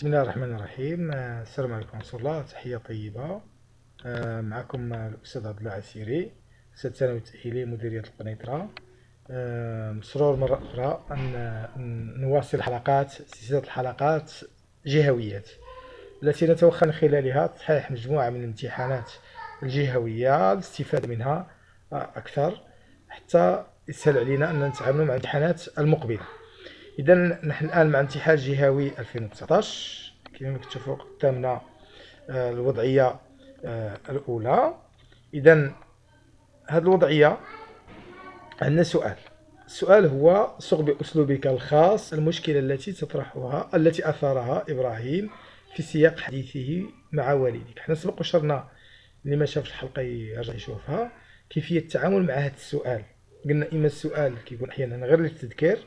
بسم الله الرحمن الرحيم. السلام عليكم ورحمة الله. تحية طيبة. معكم الأستاذ عبد الله عسيري، أستاذ ثانوي تأهيلي مديرية القنيطرة. مسرور مرة أخرى أن نواصل سلسلة الحلقات جهويات التي نتوخى من خلالها تصحيح مجموعة من الامتحانات الجهوية للاستفادة منها أكثر، حتى يسهل علينا أن نتعامل مع الامتحانات المقبلة. إذا نحن الآن مع امتحان جهوي 2019. كما كتشوفوا قدامنا الوضعية الأولى. إذا هذه الوضعية عندنا السؤال هو: صغ بأسلوبك الخاص المشكلة التي أثارها إبراهيم في سياق حديثه مع والدك. احنا سبق وشرنا اللي ما شافش الحلقة يرجع يشوفها كيفية التعامل مع هذا السؤال. قلنا إما السؤال كيكون أحيانا غير للتذكير،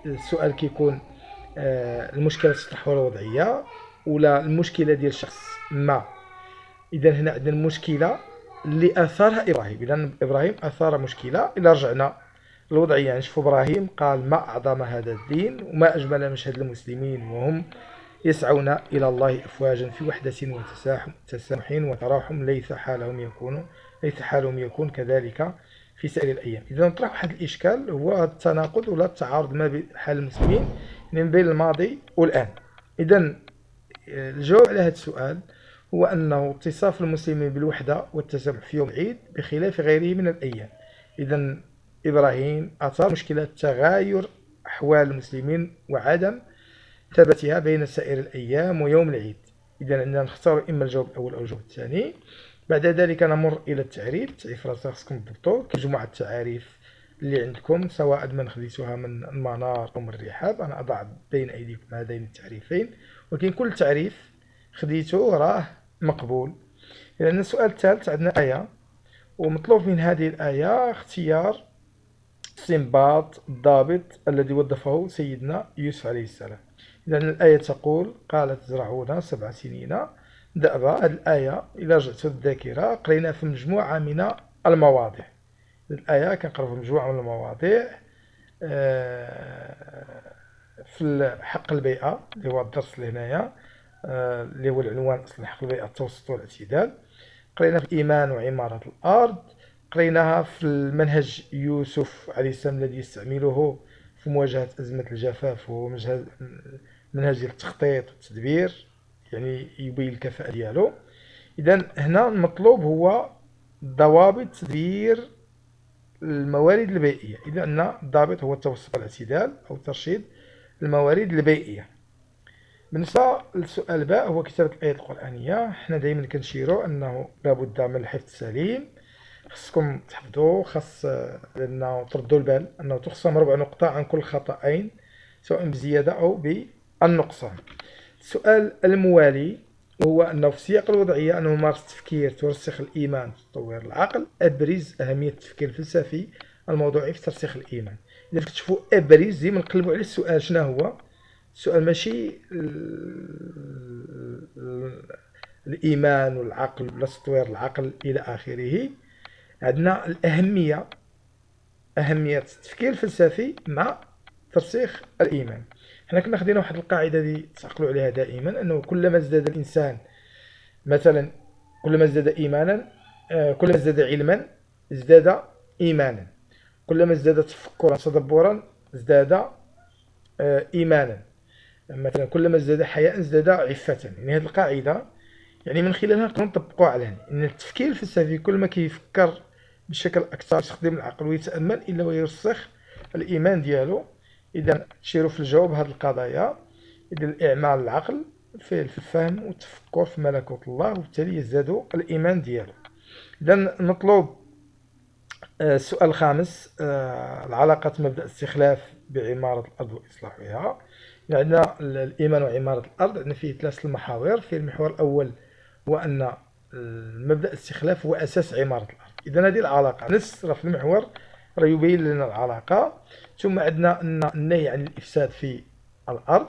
السؤال كيكون المشكلة تطرح ولا وضعية، ولا المشكلة ديال شخص ما. إذا هنا عندنا المشكلة اللي أثارها إبراهيم. إذا إبراهيم أثار مشكلة. إلا رجعنا الوضعية نشوف إبراهيم قال: ما أعظم هذا الدين وما أجمل مشهد المسلمين وهم يسعون إلى الله أفواجا في وحدة وتسامح وتراحم، ليس حالهم يكون كذلك في سائر الأيام. إذا نطرح واحد الإشكال، هو التناقض ولا التعارض ما بين حال المسلمين من بين الماضي والآن. إذا الجواب على هذا السؤال هو أنه اتصاف المسلمين بالوحدة والتسامح في يوم العيد بخلاف غيره من الأيام. إذا إبراهيم أثار مشكلة تغاير أحوال المسلمين وعدم ثباتها بين سائر الأيام ويوم العيد. إذا عندنا نختار إما الجواب الأول أو الجواب الثاني. بعد ذلك نمر إلى التعريف راسها خصكم تضبطوا مجموعة التعاريف اللي عندكم، سواء من خديتوها من المنار أو من الرحاب. أنا أضع بين أيديكم هذين التعريفين، ولكن كل تعريف خديتوه راه مقبول. لأن السؤال الثالث عندنا آية، ومطلوب من هذه الآية اختيار استنباط الضابط الذي وظفه سيدنا يوسف عليه السلام. إذا الآية تقول: قالت تزرعون 7 سنين دأبا. هذه الآية إلى رجعت الذاكرة قرينا في مجموعة من المواضع. الآية كنقراو في مجموعة من المواضع في حق البيئة اللي هو الدرس اللي هنايا، اللي هو العنوان أصلا حق البيئة التوسط والاعتدال. قرينا في الإيمان وعمارة الأرض. قريناها في المنهج يوسف عليه السلام الذي يستعمله في مواجهة أزمة الجفاف، وهو منهج التخطيط والتدبير، يعني يبين الكفاءة ديالو. إذا هنا المطلوب هو ضوابط تدبير الموارد البيئية. إذا أن الضابط هو التوسط والاعتدال أو ترشيد الموارد البيئية. بالنسبة للسؤال باء هو كتابة الآية القرآنية. حنا دائما كنشيروا أنه لابد من الحفظ السليم. خصكم تحفظوا، لأنه تردوا البال أنه تخصم 4 نقطة عن كل خطأين، سواء بزيادة أو بالنقصان. السؤال الموالي وهو أنه في سياق الوضعية أنه ممارسة التفكير ترسخ الإيمان وتطور العقل. أبرز أهمية التفكير الفلسفي الموضوعي في ترسيخ الإيمان. إذا كتشوفوا أبرز ديما نقلبوا على السؤال شنو هو. السؤال ماشي الإيمان والعقل ولا تطوير العقل إلى آخره. عندنا الأهمية، أهمية التفكير الفلسفي مع ترسيخ الإيمان. حنا كنا خدينا واحد القاعدة اللي تعقلوا عليها دائما، أنه كلما ازداد الإنسان مثلا، كلما ازداد إيمانا، كلما ازداد علما ازداد إيمانا، كلما ازداد تفكرا تدبرا ازداد إيمانا، مثلا كلما ازداد حياء ازداد عفة. يعني هذه القاعدة يعني من خلالها نقدروا نطبقوا عليها ان التفكير الفلسفي كل ما كيفكر بشكل اكثر، يستخدم العقل ويتامل الا ويرسخ الايمان ديالو. اذا تشيروا في الجواب هذه القضايا. اذا الاعمال العقل في الفهم والتفكر في ملكوت الله، وبالتالي يزداد الايمان ديالو. اذا نطلب السؤال الخامس: العلاقة مبدأ الاستخلاف بعمارة الأرض وإصلاحها. عندنا الإيمان وعمارة الأرض، عندنا فيه 3 المحاور. في المحور الأول هو أن مبدأ الاستخلاف هو أساس عمارة الأرض. إذا هذه العلاقة نص في المحور راه يبين لنا العلاقة. ثم عندنا أن النهي عن الإفساد في الأرض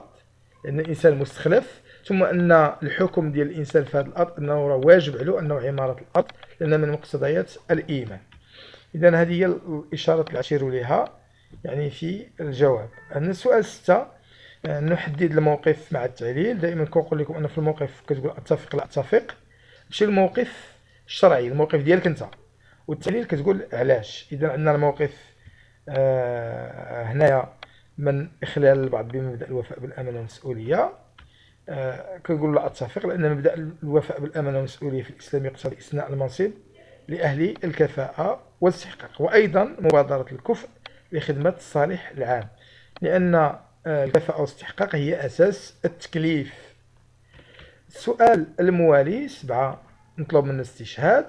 لأن الإنسان مستخلف. ثم أن الحكم ديال الإنسان في هذه الأرض أنه راه واجب عليه أنه عمارة الأرض، لأن من مقتضيات الإيمان. إذا هذه هي الإشارة اللي أشير لها يعني في الجواب. عندنا السؤال 6: نحدد الموقف مع التعليل. دائما كنقول لكم أن في الموقف كتقول أتفق لا أتفق، ماشي الموقف الشرعي، الموقف ديالك أنت، والتعليل كتقول علاش. إذا عندنا الموقف هنايا من إخلال البعض بمبدأ الوفاء بالأمانة والمسؤولية، كنقول لا أتفق، لأن مبدأ الوفاء بالأمانة والمسؤولية في الإسلام يقتضي إثناء المنصب لأهل الكفاءة والاستحقاق، وأيضا مبادرة الكفء لخدمة الصالح العام، لأن الكفاءة والاستحقاق هي أساس التكليف. السؤال الموالي 7 نطلب من الاستشهاد.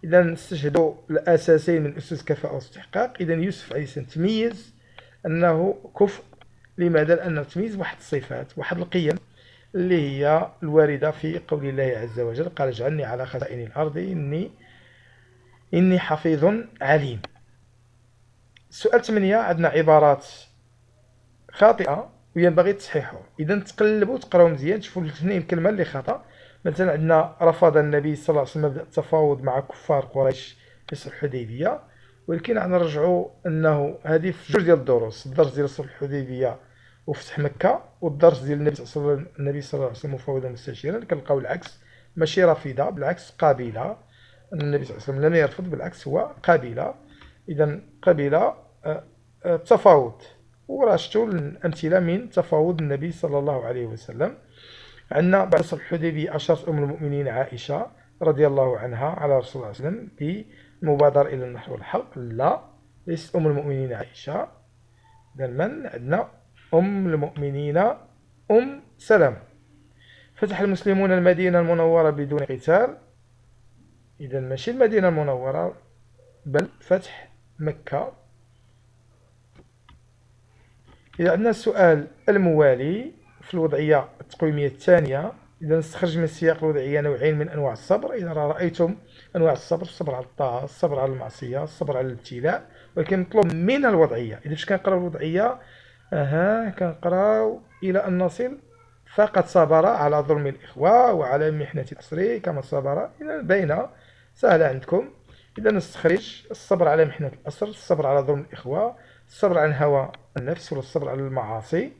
إذا نستشهدوا الأساسين من أسس الكفاءة والاستحقاق. إذا يوسف عليه السلام تميز أنه كفء. لماذا؟ لأنه تميز واحد الصفات، واحد القيم اللي هي الواردة في قول الله عز وجل: قال اجعلني على خزائن الأرض إني حفيظ عليم. السؤال 8 عندنا عبارات خاطئة وينبغي تصحيحها. إذا تقلبوا تقراو مزيان تشوفوا الاثنين الكلمة اللي خطأ. مثلا عندنا: رفض النبي صلى الله عليه وسلم مبدأ التفاوض مع كفار قريش في صلح الحديبية. ولكن غنرجعوا أنه هذه في جوج ديال الدروس: الدرس ديال صلح الحديبية وفتح مكة، والدرس ديال النبي صلى الله عليه وسلم مفوضا مستشيرا. كنلقاو العكس، ماشي رافضة، بالعكس قابلة. النبي صلى الله عليه وسلم لم يرفض، بالعكس هو قابلة. إذا قابلة التفاوض. وراه شفتوا الأمثلة من تفاوض النبي صلى الله عليه وسلم. عندنا بعد صلح الحديبية أشارت أم المؤمنين عائشة رضي الله عنها على رسول الله صلى الله عليه وسلم بالمبادرة إلى النحر والحلق. لا، ليست أم المؤمنين عائشة. إذا من عندنا؟ أم المؤمنين أم سلمة. فتح المسلمون المدينة المنورة بدون قتال. إذا ماشي المدينة المنورة، بل فتح مكة. إذا عندنا السؤال الموالي في الوضعية التقويمية الثانية. إذا نستخرج من سياق الوضعية نوعين من أنواع الصبر. إذا رأيتم أنواع الصبر: الصبر على الطاعة، الصبر على المعصية، الصبر على الابتلاء. ولكن نطلب من الوضعية. إذا فاش كنقراو الوضعية كنقراو إلى أن نصل: فقد صبر على ظلم الإخوة وعلى محنة الأسر كما صبر. إذا باينة سهلة عندكم. إذا نستخرج: الصبر على محنة الأسر، الصبر على ظلم الإخوة، الصبر عن هوى النفس، ولا الصبر على المعاصي.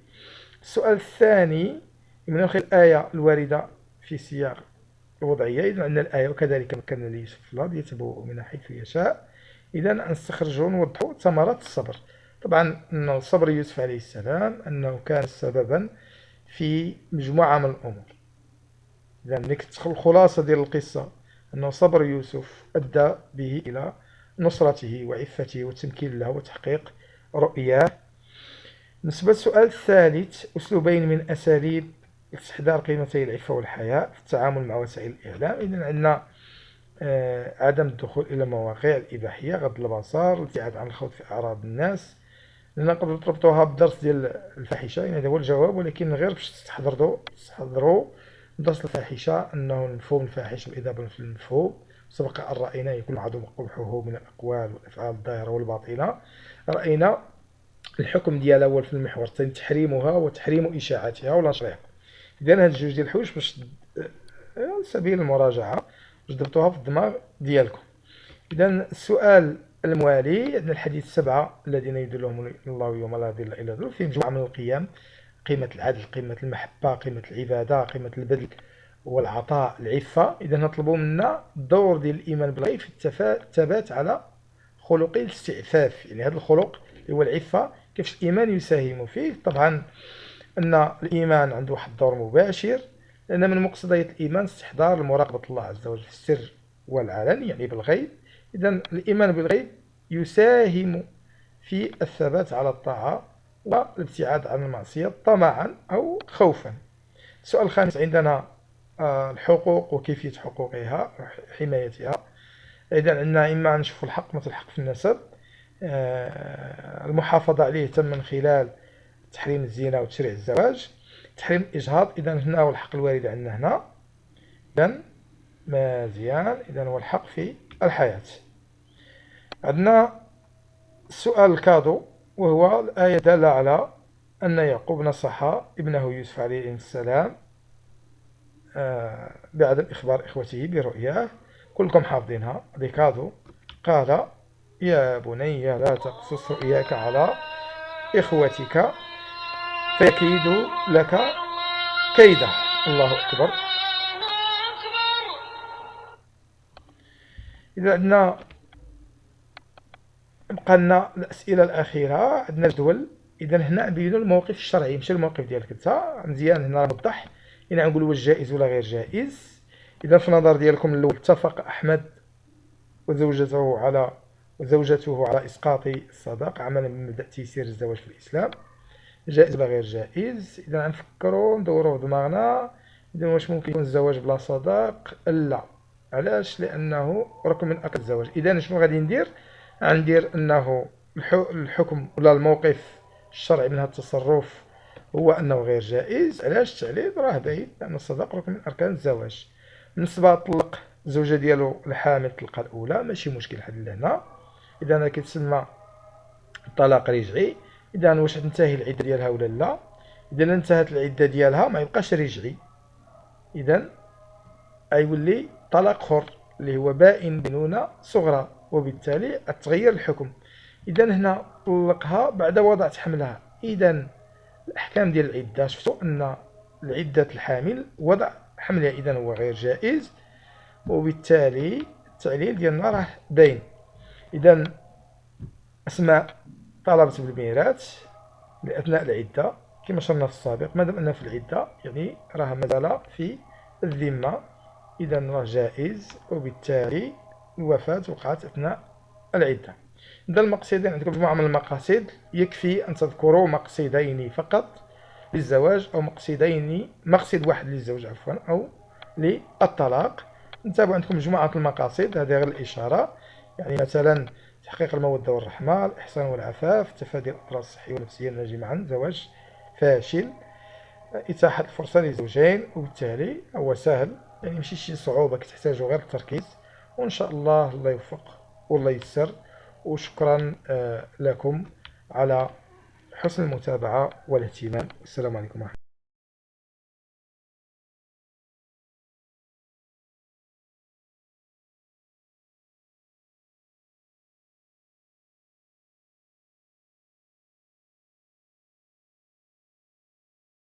السؤال الثاني: من خلال الآية الواردة في سياق الوضعية. إذا عندنا الآية: وكذلك مكنا ليوسف في الأرض يتبوأ منها حيث يشاء. إذا نستخرجوا ونوضحوا ثمرات الصبر. طبعا أن صبر يوسف عليه السلام أنه كان سببا في مجموعة من الأمور. إذا الخلاصة ديال القصة أن صبر يوسف أدى به إلى نصرته وعفته وتمكين له وتحقيق رؤياه. بالنسبة للسؤال الثالث: أسلوبين من أساليب استحضار قيمتي العفة والحياء في التعامل مع وسائل الإعلام. إذا عندنا عدم الدخول إلى مواقع الإباحية، غض البصر، الابتعاد عن الخوض في أعراض الناس. لأن نقدروا تربطوها بالدرس ديال الفاحشة، يعني هذا هو الجواب، ولكن غير باش تستحضروا درس الفاحشة أنه المفهوم الفاحش والإضافة في المفهوم. سبق أن رأينا يكون عدم قبحه من الأقوال والأفعال الظاهرة والباطنة. رأينا الحكم ديالها هو في المحور الثاني: تحريمها وتحريم إشاعتها ونشرها. إذا هاد الجوج ديال الحوايج باش سبيل المراجعة باش ضبطوها في الدماغ ديالكم. إذا السؤال الموالي: عندنا الحديث 7 الذين يدلهم الله يوم لا ظل إلا ظله، فيه مجموعة من القيم: قيمة العدل، قيمة المحبة، قيمة العبادة، قيمة البذل والعطاء، العفة. إذا نطلبوا منا الدور ديال الإيمان بالغيب في الثبات على خلق الاستعفاف. يعني هذا الخلق اللي هو العفة كيفاش الإيمان يساهم فيه. طبعا أن الإيمان عنده واحد الدور مباشر، لأن من مقتضيات الإيمان استحضار مراقبة الله عز وجل في السر والعلن، يعني بالغيب. إذا الإيمان بالغيب يساهم في الثبات على الطاعة والابتعاد عن المعصية طمعا أو خوفا. السؤال الخامس عندنا الحقوق وكيفية حقوقها وحمايتها. إذا عندنا إما نشوف الحق مثل الحق في النسب، المحافظة عليه تم من خلال تحريم الزنا وتشريع الزواج، تحريم الإجهاض. إذا هنا هو الحق الوارد عندنا هنا. إذا مزيان. إذا هو الحق في الحياة. عندنا السؤال الكادو، وهو الآية دالة على أن يعقوب نصح ابنه يوسف عليه السلام بعدم إخبار إخوته برؤياه. كلكم حافظينها، هذه كادو. قال: يا بني لا تقصص رؤياك على إخوتك. فيكيد لك كيدا. الله أكبر. إذا عندنا بقى لنا الأسئلة الأخيرة، عندنا الجدول. إذا هنا نبينو الموقف الشرعي، ماشي الموقف ديالك انت. مزيان هنا موضح، هنا نقول واش جائز ولا غير جائز. إذا في النظر ديالكم الأول، اتفق أحمد وزوجته على إسقاط الصداق عملا بمبدأ تيسير الزواج في الإسلام، جائز ولا غير جائز. إذا غنفكروا ندوروا في دماغنا، إذا واش ممكن يكون الزواج بلا صداق؟ لا. علاش؟ لأنه ركن من أركان الزواج. إذا شنو غادي ندير؟ غندير أنه الحكم ولا الموقف الشرعي من هذا التصرف هو أنه غير جائز. علاش؟ التعليل راه باين، لأن الصداق ركن من أركان الزواج. بالنسبة طلق الزوجة ديالو الحامل الطلقة الأولى، ماشي مشكل لحد لهنا. إذا هذا كيتسمى طلاق رجعي. إذا واش تنتهي العدة ديالها ولا لا؟ إذا انتهت العدة ديالها ما يبقاش رجعي، إذا غيولي طلاق اخر اللي هو بائن بينونة صغرى، وبالتالي تغير الحكم. إذا هنا طلقها بعد وضع حملها. إذا الأحكام ديال العدة شفتوا أن العدة الحامل وضع حملها، إذا هو غير جائز، وبالتالي التعليل ديالنا راه باين. إذا أسماء طلبت بالميراث لأثناء العدة كما شرنا في السابق، مادام أنها في العدة يعني راه مازال في الذمة، إذا راه جائز، وبالتالي الوفاة وقعت أثناء العدة. إذا المقصدين عندكم مجموعة من المقاصد، يكفي أن تذكروا مقصدين فقط للزواج، أو مقصد واحد للزواج عفوا، أو للطلاق. نتابع عندكم مجموعة المقاصد، هذه غير الإشارة، يعني مثلا تحقيق المودة والرحمة، الإحسان والعفاف، تفادي الأضرار الصحية والنفسية الناجمة عن زواج فاشل، إتاحة الفرصة للزوجين، وبالتالي هو سهل، يعني ماشي شي صعوبة كتحتاج غير التركيز. وإن شاء الله الله يوفق والله يسر. وشكرا لكم على حسن المتابعة والاهتمام. السلام عليكم ورحمة الله.